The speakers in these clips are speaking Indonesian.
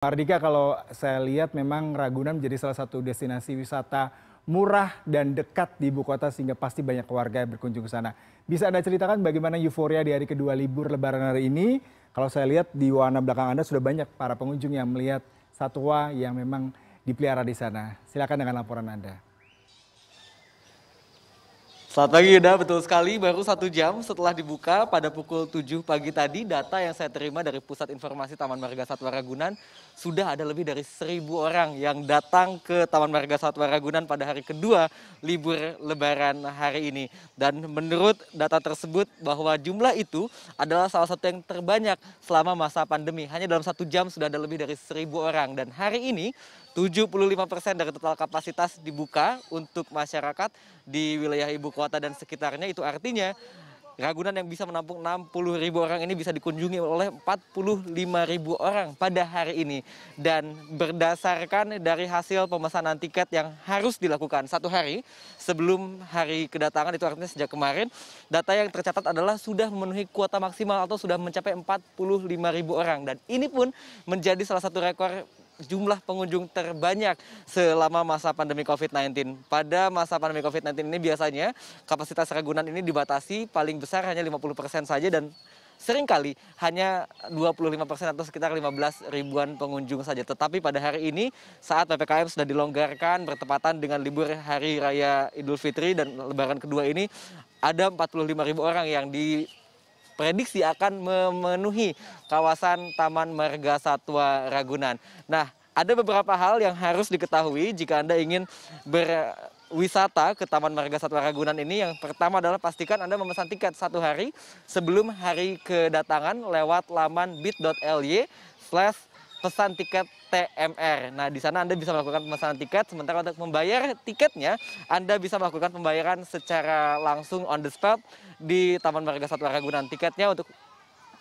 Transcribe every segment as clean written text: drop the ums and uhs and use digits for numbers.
Mardika, kalau saya lihat memang Ragunan menjadi salah satu destinasi wisata murah dan dekat di ibu kota sehingga pasti banyak warga yang berkunjung ke sana. Bisa Anda ceritakan bagaimana euforia di hari kedua libur Lebaran hari ini? Kalau saya lihat di wahana belakang Anda sudah banyak para pengunjung yang melihat satwa yang memang dipelihara di sana. Silakan dengan laporan Anda. Selamat pagi Yuda, betul sekali baru 1 jam setelah dibuka pada pukul 7 pagi tadi data yang saya terima dari Pusat Informasi Taman Marga Satwa Ragunan sudah ada lebih dari 1.000 orang yang datang ke Taman Marga Satwa Ragunan pada hari kedua libur Lebaran hari ini. Dan menurut data tersebut bahwa jumlah itu adalah salah satu yang terbanyak selama masa pandemi. Hanya dalam 1 jam sudah ada lebih dari 1.000 orang dan hari ini 75% dari total kapasitas dibuka untuk masyarakat di wilayah ibu kota dan sekitarnya. Itu artinya Ragunan yang bisa menampung 60.000 orang ini bisa dikunjungi oleh 45.000 orang pada hari ini. Dan berdasarkan dari hasil pemesanan tiket yang harus dilakukan 1 hari sebelum hari kedatangan, itu artinya sejak kemarin, data yang tercatat adalah sudah memenuhi kuota maksimal atau sudah mencapai 45.000 orang. Dan ini pun menjadi salah satu rekor jumlah pengunjung terbanyak selama masa pandemi COVID-19. Pada masa pandemi COVID-19 ini biasanya kapasitas Ragunan ini dibatasi paling besar hanya 50% saja dan seringkali hanya 25% atau sekitar 15 ribuan pengunjung saja. Tetapi pada hari ini saat PPKM sudah dilonggarkan bertepatan dengan libur Hari Raya Idul Fitri dan Lebaran kedua ini ada 45.000 orang yang prediksi akan memenuhi kawasan Taman Marga Satwa Ragunan. Nah, ada beberapa hal yang harus diketahui jika Anda ingin berwisata ke Taman Marga Satwa Ragunan ini. Yang pertama adalah pastikan Anda memesan tiket 1 hari sebelum hari kedatangan lewat laman bit.ly/pesan tiket TMR. Nah, di sana Anda bisa melakukan pemesanan tiket, sementara untuk membayar tiketnya, Anda bisa melakukan pembayaran secara langsung on the spot di Taman Marga Satwa Ragunan. Tiketnya untuk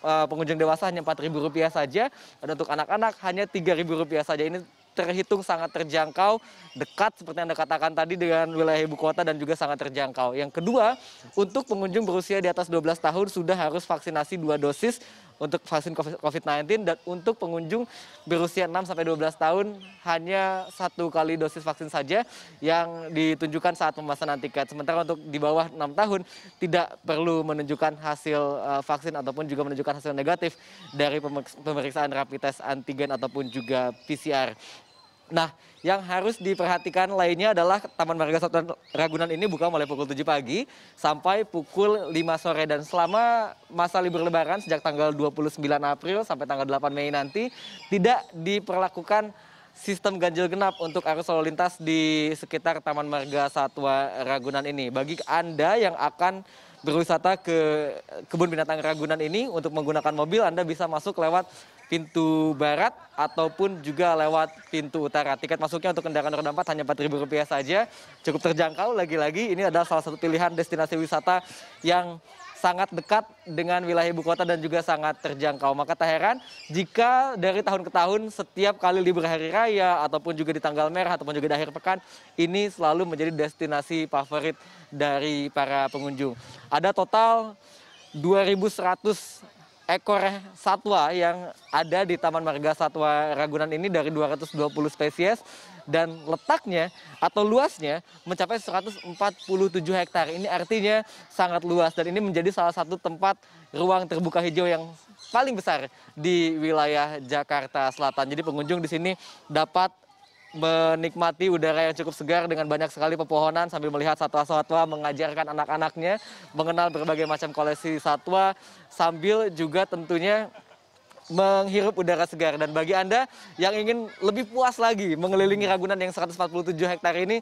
pengunjung dewasa hanya Rp4.000 saja, dan untuk anak-anak hanya Rp3.000 saja. Ini terhitung sangat terjangkau, dekat seperti yang Anda katakan tadi dengan wilayah ibu kota dan juga sangat terjangkau. Yang kedua, untuk pengunjung berusia di atas 12 tahun sudah harus vaksinasi 2 dosis untuk vaksin COVID-19, dan untuk pengunjung berusia 6-12 tahun hanya 1 kali dosis vaksin saja yang ditunjukkan saat pemesanan tiket. Sementara untuk di bawah 6 tahun tidak perlu menunjukkan hasil vaksin ataupun juga menunjukkan hasil negatif dari pemeriksaan rapid test antigen ataupun juga PCR. Nah, yang harus diperhatikan lainnya adalah Taman Marga Satwa Ragunan ini buka mulai pukul 7 pagi sampai pukul 5 sore. Dan selama masa libur Lebaran sejak tanggal 29 April sampai tanggal 8 Mei nanti tidak diperlakukan sistem ganjil genap untuk arus lalu lintas di sekitar Taman Marga Satwa Ragunan ini. Bagi Anda yang akan berwisata ke kebun binatang Ragunan ini untuk menggunakan mobil, Anda bisa masuk lewat pintu barat ataupun juga lewat pintu utara. Tiket masuknya untuk kendaraan roda 4 hanya Rp4.000 saja. Cukup terjangkau, lagi-lagi ini adalah salah satu pilihan destinasi wisata yang sangat dekat dengan wilayah ibu kota dan juga sangat terjangkau. Maka tak heran jika dari tahun ke tahun setiap kali libur hari raya ataupun juga di tanggal merah ataupun juga di akhir pekan, ini selalu menjadi destinasi favorit dari para pengunjung. Ada total 2.100 ekor satwa yang ada di Taman Marga Satwa Ragunan ini dari 220 spesies, dan letaknya atau luasnya mencapai 147 hektar. Ini artinya sangat luas dan ini menjadi salah satu tempat ruang terbuka hijau yang paling besar di wilayah Jakarta Selatan. Jadi pengunjung di sini dapat menikmati udara yang cukup segar dengan banyak sekali pepohonan sambil melihat satwa-satwa, mengajarkan anak-anaknya mengenal berbagai macam koleksi satwa, sambil juga tentunya menghirup udara segar. Dan bagi Anda yang ingin lebih puas lagi mengelilingi Ragunan yang 147 hektar ini,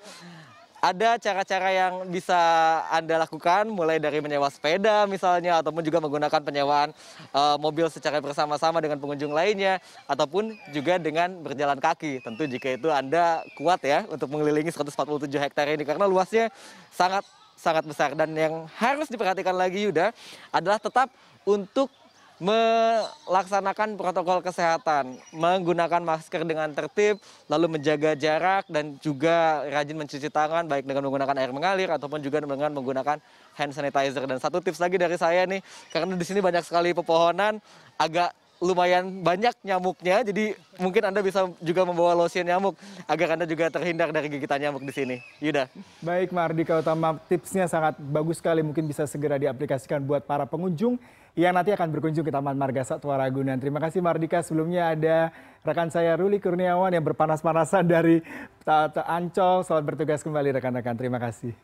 ada cara-cara yang bisa Anda lakukan, mulai dari menyewa sepeda misalnya, ataupun juga menggunakan penyewaan mobil secara bersama-sama dengan pengunjung lainnya, ataupun juga dengan berjalan kaki. Tentu jika itu Anda kuat ya untuk mengelilingi 147 hektar ini, karena luasnya sangat besar. Dan yang harus diperhatikan lagi Yuda adalah tetap untuk melaksanakan protokol kesehatan, menggunakan masker dengan tertib, lalu menjaga jarak dan juga rajin mencuci tangan baik dengan menggunakan air mengalir ataupun juga dengan menggunakan hand sanitizer. Dan satu tips lagi dari saya nih, karena di sini banyak sekali pepohonan, agak lumayan banyak nyamuknya, jadi mungkin Anda bisa juga membawa lotion nyamuk agar Anda juga terhindar dari gigitan nyamuk di sini. Yuda. Baik Mardika Utama, tipsnya sangat bagus sekali, mungkin bisa segera diaplikasikan buat para pengunjung yang nanti akan berkunjung ke Taman Marga Satwa Ragunan. Terima kasih Mardika, sebelumnya ada rekan saya Ruli Kurniawan yang berpanas-panasan dari Ancol. Selamat bertugas kembali rekan-rekan, terima kasih.